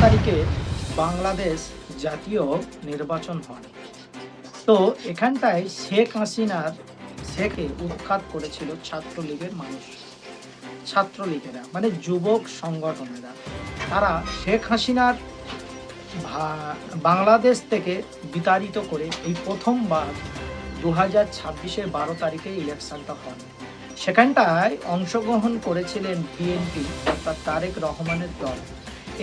তারিখে বাংলাদেশ জাতীয় নির্বাচন হয়। তো এখানটায় শেখ হাসিনার শেখে উৎখাত করেছিল ছাত্রলীগের মানুষ, ছাত্রলীগেরা মানে যুবক সংগঠনেরা। তারা শেখ হাসিনার বাংলাদেশ থেকে বিতাড়িত করে এই প্রথমবার 2026-এর 12 তারিখে ইলেকশনটা হয়। সেখানটায় অংশগ্রহণ করেছিলেন বিএনপি অর্থাৎ তারেক রহমানের দল।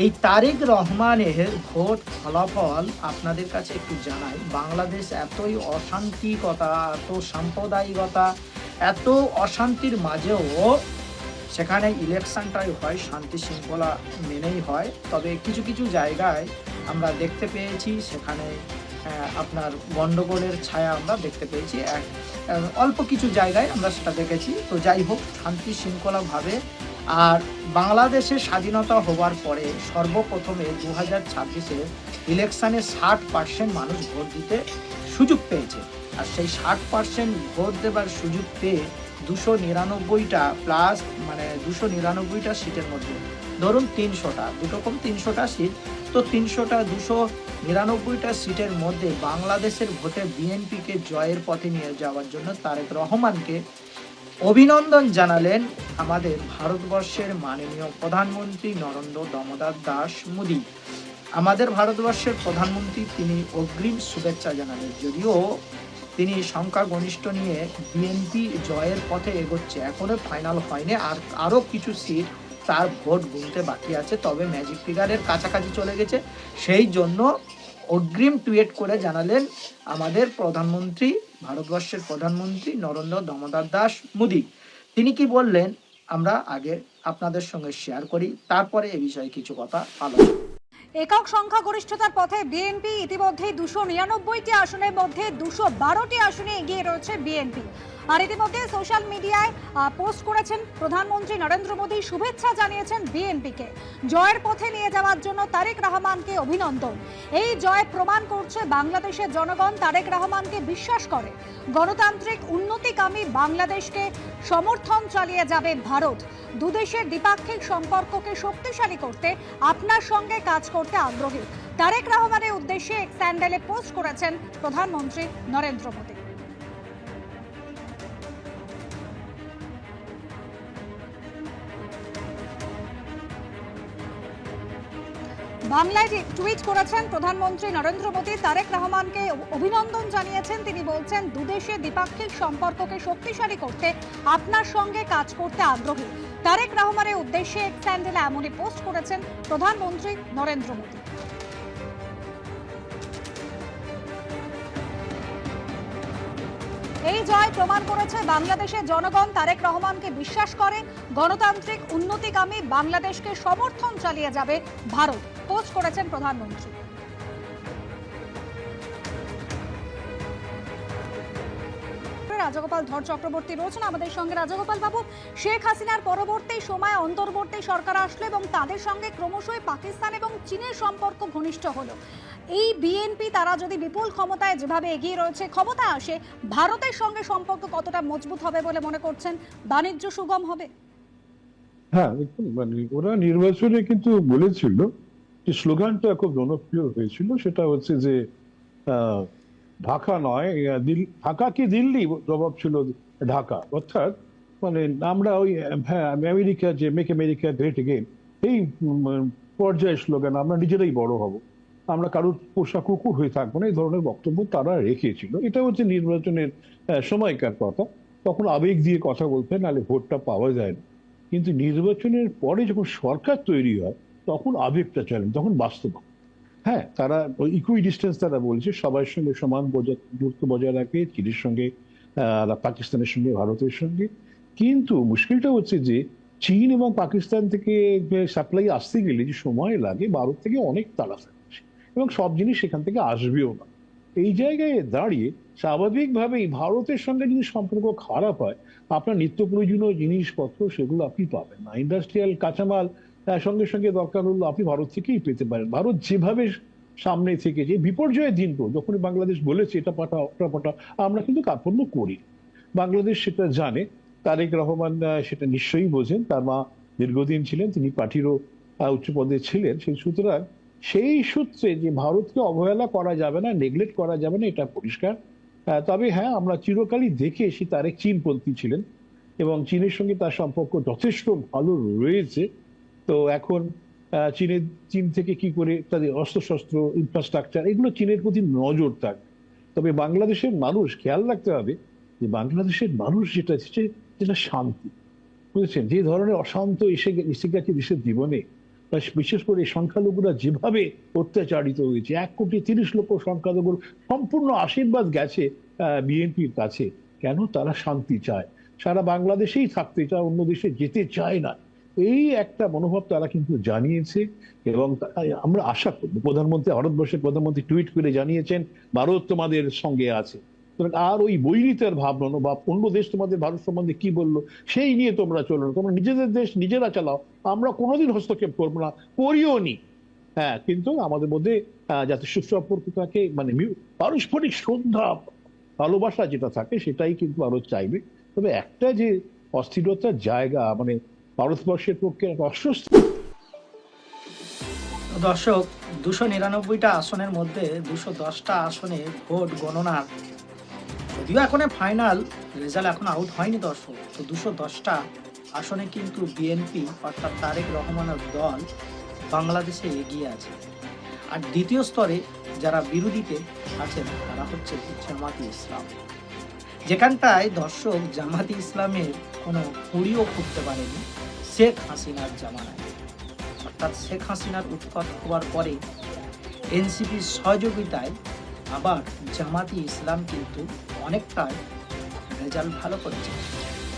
এই তারেক রহমানের ভোট ফলাফল আপনাদের কাছে একটু জানাই। বাংলাদেশ এতই অশান্তিকতা, এত সাম্প্রদায়িকতা, এত অশান্তির মাঝেও সেখানে ইলেকশনটাই হয় শান্তি শৃঙ্খলা মেনেই হয়। তবে কিছু কিছু জায়গায় আমরা দেখতে পেয়েছি সেখানে আপনার গণ্ডগোলের ছায়া আমরা দেখতে পেয়েছি। অল্প কিছু জায়গায় আমরা সেটা দেখেছি। তো যাই হোক, শান্তি শৃঙ্খলাভাবে। আর বাংলাদেশের স্বাধীনতা হওয়ার পরে সর্বপ্রথমে 2026-এ ইলেকশানে 60% মানুষ ভোট দিতে সুযোগ পেয়েছে। আর সেই 60% ভোট দেবার সুযোগ পেয়ে 299টা প্লাস মানে 299টা সিটের মধ্যে ধরুন 300টা, দুটো কম 300টা সিট। তো 300টা 299টা সিটের মধ্যে বাংলাদেশের ভোটে বিএনপিকে জয়ের পথে নিয়ে যাওয়ার জন্য তারেক রহমানকে অভিনন্দন জানালেন আমাদের ভারতবর্ষের মাননীয় প্রধানমন্ত্রী নরেন্দ্র দামোদর দাস মোদী। আমাদের ভারতবর্ষের প্রধানমন্ত্রী তিনি অগ্রিম শুভেচ্ছা জানালেন। যদিও তিনি সংখ্যাগরিষ্ঠ নিয়ে বিএনপি জয়ের পথে এগোচ্ছে, এখনো ফাইনাল হয়নি, আর আরও কিছু সিট তার ভোট গুনতে বাকি আছে, তবে ম্যাজিক ফিগারের কাছাকাছি চলে গেছে। সেই জন্য অগ্রিম টুইট করে জানালেন আমাদের প্রধানমন্ত্রী, ভারতবর্ষের প্রধানমন্ত্রী নরেন্দ্র দামোদর দাস মোদী। তিনি কি বললেন আমরা আগে আপনাদের সঙ্গে শেয়ার করি, তারপরে এ বিষয়ে কিছু কথা আলোচনা। একক সংখ্যাগরিষ্ঠতার পথে বিএনপি ইতিমধ্যে 299টি আসনের মধ্যে 212টি আসনে এগিয়ে রয়েছে বিএনপি। আর ইতিমধ্যে সোশ্যাল মিডিয়ায় পোস্ট করেছেন প্রধানমন্ত্রী নরেন্দ্র মোদী, শুভেচ্ছা জানিয়েছেন বিএনপিকে। জয়ের পথে নিয়ে যাওয়ার জন্য তারেক রহমানকে অভিনন্দন। এই জয় প্রমাণ করছে বাংলাদেশের জনগণ তারেক রহমানকে বিশ্বাস করে। গণতান্ত্রিক উন্নতিকামী বাংলাদেশকে সমর্থন চালিয়ে যাবে ভারত। দুদেশের দ্বিপাক্ষিক সম্পর্ককে শক্তিশালী করতে আপনার সঙ্গে কাজ করতে আগ্রহী। তারেক রহমানের উদ্দেশ্যে এক স্যান্ডেলে পোস্ট করেছেন প্রধানমন্ত্রী নরেন্দ্র মোদী। বাংলায় টুইট করেছেন প্রধানমন্ত্রী নরেন্দ্র মোদী, তারেক রহমানকে অভিনন্দন জানিয়েছেন। তিনি বলছেন দুদেশের দ্বিপাক্ষিক সম্পর্ককে শক্তিশালী করতে আপনার সঙ্গে কাজ করতে আগ্রহী। তারেক রহমানের উদ্দেশ্যে এক স্যান্ডেলে এমনই পোস্ট করেছেন প্রধানমন্ত্রী নরেন্দ্র মোদী। এই জয় প্রমাণ করেছে বাংলাদেশের জনগণ তারেক রহমানকে বিশ্বাস করে। গণতান্ত্রিক উন্নতিকামী বাংলাদেশকে সমর্থন চালিয়ে যাবে ভারত, পোস্ট করেছেন প্রধানমন্ত্রী। রাজগোপাল ধর চক্রবর্তী রয়েছেন আমাদের সঙ্গে। রাজগোপাল বাবু, শেখ হাসিনার পরবর্তী সময় অন্তর্বর্তী সরকার আসলো এবং তাদের সঙ্গে ক্রমশই পাকিস্তান এবং চীনের সম্পর্ক ঘনিষ্ঠ হলো। এই বিএনপি তারা যদি বিপুল ক্ষমতায় যেভাবে এগিয়ে রয়েছে, ক্ষমতায় আসে, ভারতের সঙ্গে সম্পর্ক কতটা মজবুত হবে বলে মনে করছেন? বাণিজ্য সুগম হবে? হ্যাঁ, মানে ওরা নির্বাচনে কিন্তু বলেছিল যে স্লোগানটা খুব জনপ্রিয় হয়েছিল, সেটা হচ্ছে যে ঢাকা নয় ঢাকা কি দিল্লি, জবাব ছিল ঢাকা। অর্থাৎ মানে আমরা ওই আমেরিকা যে মেক আমেরিকা গ্রেট এগেইন এই পর্যায়ে স্লোগান, আমরা নিজেরাই বড় হব, আমরা কারোর পোষা কুকুর হয়ে থাকবো না, এই ধরনের বক্তব্য তারা রেখেছিল। এটা হচ্ছে নির্বাচনের সময়কার কথা। তখন আবেগ দিয়ে কথা বলতে, নাহলে ভোটটা পাওয়া যায় না। কিন্তু নির্বাচনের পরে যখন সরকার তৈরি হয় তখন আবেগটা চলে, তখন বাস্তব। হ্যাঁ, তারা ইকুই ডিস্টেন্স তারা বলছে, সবার সঙ্গে সমান দূরত্ব বজায় রাখে, চীনের সঙ্গে, পাকিস্তানের সঙ্গে, ভারতের সঙ্গে। কিন্তু মুশকিলটা হচ্ছে যে চীন এবং পাকিস্তান থেকে সাপ্লাই আসতে গেলে যে সময় লাগে, ভারত থেকে অনেক তাড়াতাড়ি আসে এবং সব জিনিস সেখান থেকে আসবেও না। এই জায়গায় দাঁড়িয়ে স্বাভাবিকভাবেই ভারতের সঙ্গে যদি সম্পর্ক খারাপ হয়, আপনার নিত্য প্রয়োজনীয় জিনিসপত্র সেগুলো আপনি পাবেন না। ইন্ডাস্ট্রিয়াল কাঁচামাল সঙ্গে সঙ্গে দরকার হলো আপনি ভারত থেকেই পেতে পারেন। ভারত যেভাবে সামনে থেকে যে বিপর্যয়ের দিন, তো যখন বাংলাদেশ বলেছে এটা পাঠাও ওটা পাঠাও, আমরা কিন্তু কার্পণ্য করি। বাংলাদেশ সেটা জানে, তারেক রহমান সেটা নিশ্চয়ই বোঝেন। তার মা দীর্ঘদিন ছিলেন, তিনি পার্টিরও উচ্চ পদে ছিলেন। সেই সুতরাং সেই সূত্রে যে ভারতকে অবহেলা করা যাবে না, নেগলেক্ট করা যাবে না, এটা পরিষ্কার। তবে হ্যাঁ, আমরা চিরকালই দেখে এসেছি তারেক চীনপন্থী ছিলেন এবং চীনের সঙ্গে তার সম্পর্ক যথেষ্ট ভালো রয়েছে। তো এখন চীন থেকে কি করে তাদের অস্ত্রশস্ত্র, ইনফ্রাস্ট্রাকচার, এগুলো চীনের প্রতি নজর থাকবে। তবে বাংলাদেশের মানুষ খেয়াল রাখতে হবে যে বাংলাদেশের মানুষ যেটা শান্তি, বুঝেছেন, যে ধরনের অশান্ত এসে গেছে দেশের জীবনে, বিশেষ করে সংখ্যালঘুরা যেভাবে অত্যাচারিত হয়েছে, 1,30,00,000 সংখ্যালঘুর সম্পূর্ণ আশীর্বাদ গেছে বিএনপির কাছে। কেন? তারা শান্তি চায়, সারা বাংলাদেশেই থাকতে চায়, অন্য দেশে যেতে চায় না। এই একটা মনোভাব তারা কিন্তু জানিয়েছে এবং আমরা আশা করব, ভারতবর্ষের প্রধানমন্ত্রী টুইট করে জানিয়েছেন ভারত তোমাদের সঙ্গে আছে। আর ওই বৈরিতার ভাবনা বা অন্য দেশ তোমাদের ভারত সম্বন্ধে কি বললো সেই নিয়ে তোমরা চলো না, তোমরা নিজেদের দেশ নিজেরা চালাও, আমরা কোনোদিন হস্তক্ষেপ করবো না, করিও নি। হ্যাঁ, কিন্তু আমাদের মধ্যে যাতে সুসম্পর্ক থাকে, মানে পারস্পরিক শ্রদ্ধা, ভালোবাসা যেটা থাকে, সেটাই কিন্তু আরো চাইবে। তবে একটা যে অস্থিরতার জায়গা, মানে ভারতবর্ষের পক্ষে একটা অস্বস্তি। দর্শক, 299টা আসনের মধ্যে 210টা আসনে ভোট গণনার, যদিও এখন ফাইনাল রেজাল্ট এখন আউট হয়নি দর্শক, তো 210টা আসনে কিন্তু বিএনপি অর্থাৎ তারেক রহমানের দল বাংলাদেশে এগিয়ে আছে। আর দ্বিতীয় স্তরে যারা বিরোধীতে আছেন তারা হচ্ছে জামাতি ইসলাম, যেখানটায় দর্শক জামাতি ইসলামের কোনো কুড়িও ফুটতে পারেনি শেখ হাসিনার জামানায়। অর্থাৎ শেখ হাসিনার উৎখাত হওয়ার পরে এনসিপির সহযোগিতায় আবার জামাতি ইসলাম কিন্তু অনেকটাই রেজাল্ট ভালো করেছে।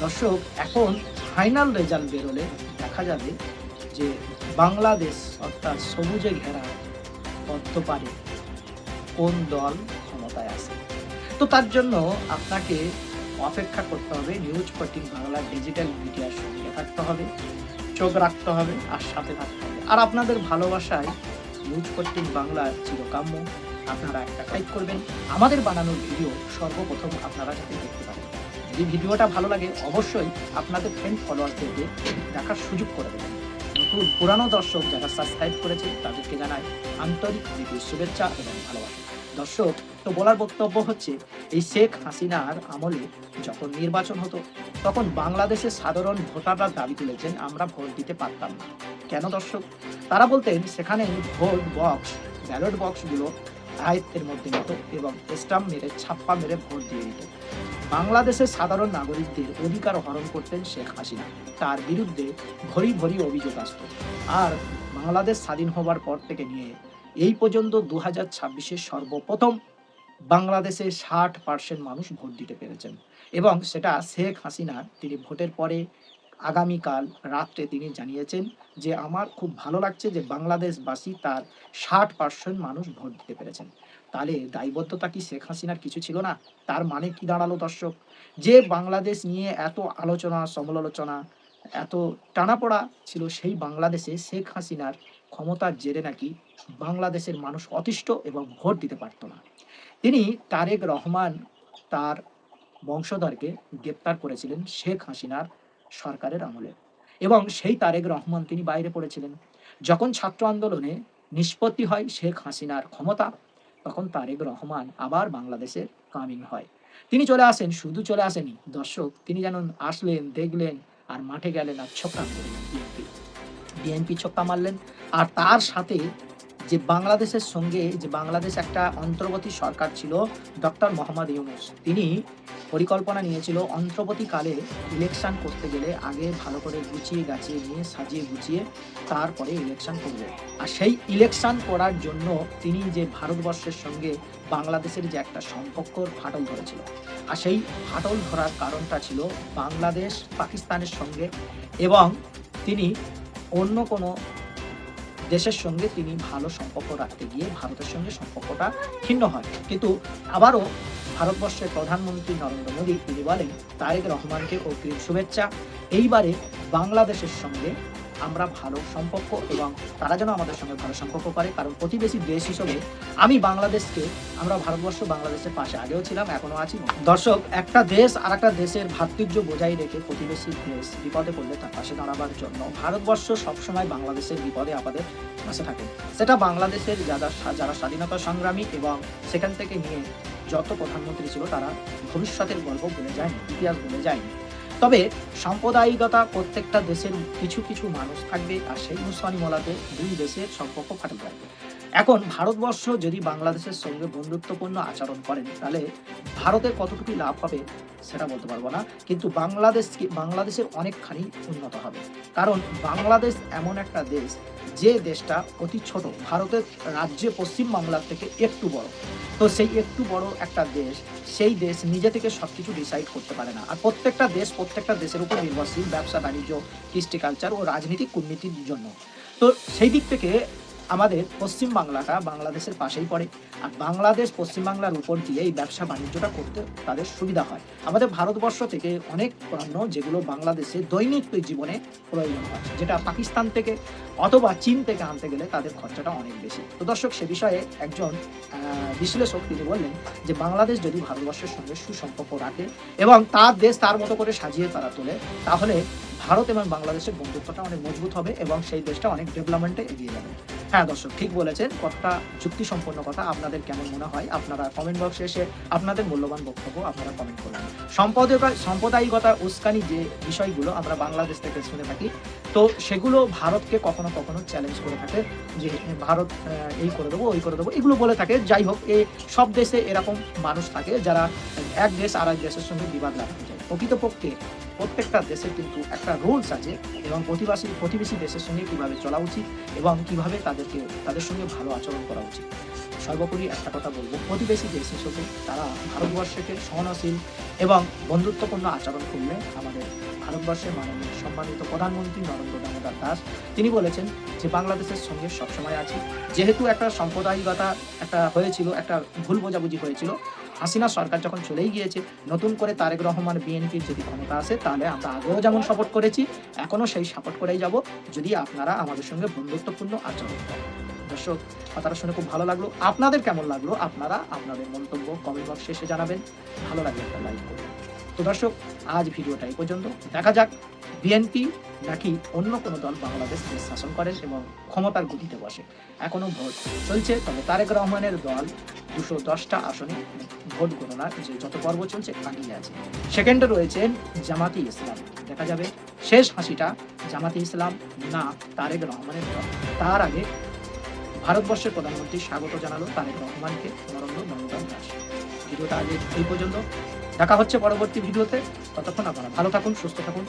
দর্শক, এখন ফাইনাল রেজাল্ট বেরোলে দেখা যাবে যে বাংলাদেশ অর্থাৎ সবুজে ঘেরা পদ্মপাড়ে কোন দল ক্ষমতায় আসে। তো তার জন্য আপনাকে অপেক্ষা করতে হবে, নিউজ 14 বাংলা ডিজিটাল মিডিয়ার সঙ্গে থাকতে হবে, চোখ রাখতে হবে আর সাথে থাকতে হবে। আর আপনাদের ভালোবাসায় নিউজ 14 বাংলার চিরকাম্য। আপনারা একটা লাইক করবেন, আমাদের বানানো ভিডিও সর্বপ্রথম আপনারা যাতে দেখতে পারেন। যদি ভিডিওটা ভালো লাগে অবশ্যই আপনাদের ফ্রেন্ড ফলোয়ারদেরকে দেখার সুযোগ করে দেবেন। নতুন পুরানো দর্শক যারা সাবস্ক্রাইব করেছে তাদেরকে জানাই আন্তরিক শুভেচ্ছা এবং ভালোবাসা। দর্শক, তো বলার বক্তব্য হচ্ছে, এই শেখ হাসিনার আমলে যখন নির্বাচন হতো তখন বাংলাদেশের সাধারণ ভোটাররা দাবি তুলেছেন আমরা ভোট দিতে পারতাম না। কেন দর্শক? তারা বলতেন সেখানে ভোট বক্স, ব্যালট বক্সগুলো আয়ত্তের মধ্যে নিত এবং স্টাম্প মেরে, ছাপ্পা মেরে ভোট দিয়ে দিত। বাংলাদেশের সাধারণ নাগরিকদের অধিকার হরণ করতেন শেখ হাসিনা। তার বিরুদ্ধে ভরি ভরি অভিযোগ আসত। আর বাংলাদেশ স্বাধীন হবার পর থেকে নিয়ে এই পর্যন্ত 2026-এ সর্বপ্রথম বাংলাদেশে 60% মানুষ ভোট দিতে পেরেছেন এবং সেটা শেখ হাসিনা তিনি ভোটের পরে আগামীকাল রাত্রে তিনি জানিয়েছেন যে আমার খুব ভালো লাগছে যে বাংলাদেশবাসী তার 60% মানুষ ভোট দিতে পেরেছেন। তাহলে দায়বদ্ধতা কি শেখ হাসিনার কিছু ছিল না? তার মানে কি দাঁড়ালো দর্শক? যে বাংলাদেশ নিয়ে এত আলোচনা সমালোচনা, এত টানাপোড়া ছিল, সেই বাংলাদেশে শেখ হাসিনার ক্ষমতার জেরে নাকি বাংলাদেশের মানুষ অতিষ্ঠ এবং ভোট দিতে পারত না। তিনি তারেক রহমান তার বংশধরকে গ্রেপ্তার করেছিলেন শেখ হাসিনার সরকারের আমলে এবং সেই তারেক রহমান তিনি বাইরে পড়েছিলেন। যখন ছাত্র আন্দোলনে নিষ্পত্তি হয় শেখ হাসিনার ক্ষমতা, তখন তারেক রহমান আবার বাংলাদেশে কামিং হয়। তিনি চলে আসেন, শুধু চলে আসেনি দর্শক, তিনি যেন আসলেন, দেখলেন আর মাঠে গেলেন আর ছক্কা মারলেন। বিএনপি ছক্কা মারলেন। আর তার সাথে যে বাংলাদেশের সঙ্গে যে বাংলাদেশ একটা অন্তর্বর্তী সরকার ছিল, ডক্টর মোহাম্মদ ইউনূস, তিনি পরিকল্পনা নিয়েছিল অন্তর্বর্তীকালে ইলেকশন করতে গেলে আগে ভালো করে গুছিয়ে গাছিয়ে নিয়ে সাজিয়ে গুছিয়ে তারপরে ইলেকশন করবে। আর সেই ইলেকশন করার জন্য তিনি যে ভারতবর্ষের সঙ্গে বাংলাদেশের যে একটা সম্পর্কর ফাটল ধরেছিল, আর সেই ফাটল ধরার কারণটা ছিল বাংলাদেশ পাকিস্তানের সঙ্গে এবং তিনি অন্য কোনো দেশের সঙ্গে তিনি ভালো সম্পর্ক রাখতে গিয়ে ভারতের সঙ্গে সম্পর্কটা ছিন্ন হয়। কিন্তু আবারও ভারতবর্ষের প্রধানমন্ত্রী নরেন্দ্র মোদী তিনি বলেন তারেক রহমানকে অগ্রিম শুভেচ্ছা, এইবারে বাংলাদেশের সঙ্গে আমরা ভালো সম্পর্ক এবং তারা যেন আমাদের সঙ্গে ভালো সম্পর্ক করে, কারণ প্রতিবেশী দেশ হিসেবে আমি বাংলাদেশকে, আমরা ভারতবর্ষ বাংলাদেশের পাশে আগেও ছিলাম, এখনো আছি। দর্শক, একটা দেশ আর একটা দেশের ভ্রাতৃত্ব বজায় রেখে প্রতিবেশী দেশ বিপদে পড়লে তার পাশে দাঁড়াবার জন্য ভারতবর্ষ সবসময় বাংলাদেশের বিপদে আপদে পাশে থাকে। সেটা বাংলাদেশের যারা স্বাধীনতা সংগ্রামী এবং সেখান থেকে নিয়ে যত প্রধানমন্ত্রী ছিল তারা ভবিষ্যতের গল্প ভুলে যায়নি, ইতিহাস ভুলে যায়নি। তবে সাম্প্রদায়িকতা প্রত্যেকটা দেশের কিছু কিছু মানুষ থাকবে, আর সেই মুসলানি মোলাতে দুই দেশের সম্পর্ক ফাটল থাকবে। এখন ভারতবর্ষ যদি বাংলাদেশের সঙ্গে বন্ধুত্বপূর্ণ আচরণ করেন তাহলে ভারতের কতটুকু লাভ হবে সেটা বলতে পারবো না, কিন্তু বাংলাদেশের অনেকখানি উন্নত হবে। কারণ বাংলাদেশ এমন একটা দেশ যে দেশটা অতি ছোট, ভারতের রাজ্যে পশ্চিম বাংলার থেকে একটু বড়। তো সেই একটু বড় একটা দেশ, সেই দেশ নিজে থেকে সবকিছু ডিসাইড করতে পারে না। আর প্রত্যেকটা দেশের উপর নির্ভরশীল ব্যবসা বাণিজ্য, কৃষ্টি কালচার ও রাজনীতিক কূটনীতির জন্য। তো সেই দিক থেকে আমাদের পশ্চিম বাংলাটা বাংলাদেশের পাশেই পড়ে, আর বাংলাদেশ পশ্চিম বাংলার উপর দিয়ে এই ব্যবসা বাণিজ্যটা করতে তাদের সুবিধা হয়। আমাদের ভারতবর্ষ থেকে অনেক পণ্য যেগুলো বাংলাদেশে দৈনিক জীবনে প্রয়োজন হয়, যেটা পাকিস্তান থেকে অথবা চীন থেকে আনতে গেলে তাদের খরচাটা অনেক বেশি। তো দর্শক, সে বিষয়ে একজন বিশ্লেষক তিনি বললেন যে বাংলাদেশ যদি ভারতবর্ষের সঙ্গে সুসম্পর্ক রাখে এবং তার দেশ তার মতো করে সাজিয়ে তারা তোলে, তাহলে ভারত এবং বাংলাদেশের বন্ধুত্বটা অনেক মজবুত হবে এবং সেই দেশটা অনেক ডেভেলপমেন্টে এগিয়ে যাবে। হ্যাঁ দর্শক, ঠিক বলেছেন, কথাটা যুক্তিসম্পন্ন কথা। আপনাদের কেমন মনে হয় আপনারা কমেন্ট বক্সে এসে আপনাদের মূল্যবান বক্তব্য আপনারা কমেন্ট করুন। সাম্প্রদায়িকতা উস্কানি যে বিষয়গুলো আমরা বাংলাদেশ থেকে শুনে থাকি, তো সেগুলো ভারতকে কখনো কখনো চ্যালেঞ্জ করে থাকে যে ভারত এই করে দেবো, ওই করে দেবো, এগুলো বলে থাকে। যাই হোক, এই সব দেশে এরকম মানুষ থাকে যারা এক দেশ আর এক দেশের সঙ্গে বিবাদ লাগাতে যায়। প্রকৃতপক্ষে প্রত্যেকটা দেশের কিন্তু একটা রুলস আছে এবং প্রতিবেশী দেশের সঙ্গে কিভাবে চলা উচিত এবং কিভাবে তাদের সঙ্গে ভালো আচরণ করা উচিত। সর্বোপরি একটা কথা বলবো, প্রতিবেশী দেশ হিসেবে তারা ভারতবর্ষকে সহনশীল এবং বন্ধুত্বপূর্ণ আচরণ করলে আমাদের ভারতবর্ষের মাননীয় সম্মানিত প্রধানমন্ত্রী নরেন্দ্র দামোদর দাস তিনি বলেছেন যে বাংলাদেশের সঙ্গে সবসময় আছি। যেহেতু একটা সাম্প্রদায়িকতা হয়েছিল, একটা ভুল বোঝাবুঝি হয়েছিল, হাসিনা সরকার যখন চলেই গিয়েছে, নতুন করে তারেক রহমান বিএনপির যদি ক্ষমতা আসে তাহলে আমরা আগেও যেমন সাপোর্ট করেছি এখনও সেই সাপোর্ট করেই যাব, যদি আপনারা আমাদের সঙ্গে বন্ধুত্বপূর্ণ আচরণ করেন। দর্শক, কথাটা শুনে খুব ভালো লাগলো। আপনাদের কেমন লাগলো আপনারা আপনাদের মন্তব্য কমেন্ট বক্সে এসে জানাবেন। ভালো লাগলে একটা লাইক করবেন। তো দর্শক, আজ ভিডিওটা এই পর্যন্ত। দেখা যাক বিএনপি নাকি অন্য কোনো দল বাংলাদেশ দেশ শাসন করে এবং ক্ষমতার গদিতে বসে। এখনো ভোট চলছে, তবে তারেক রহমানের দল 210টা আসনে ভোট গণনার যে যত পর্ব চলছে আগিয়ে আছে। সেকেন্ডে রয়েছেন জামাতি ইসলাম। দেখা যাবে শেষ হাসিটা জামাতি ইসলাম না তারেক রহমানের দল। তার আগে ভারতবর্ষের প্রধানমন্ত্রী স্বাগত জানালো তারেক রহমানকে, নরেন্দ্র দামোদর দাস। ভিডিওটা আগে এই পর্যন্ত, দেখা হচ্ছে পরবর্তী ভিডিওতে। ততক্ষণ আপনারা ভালো থাকুন, সুস্থ থাকুন।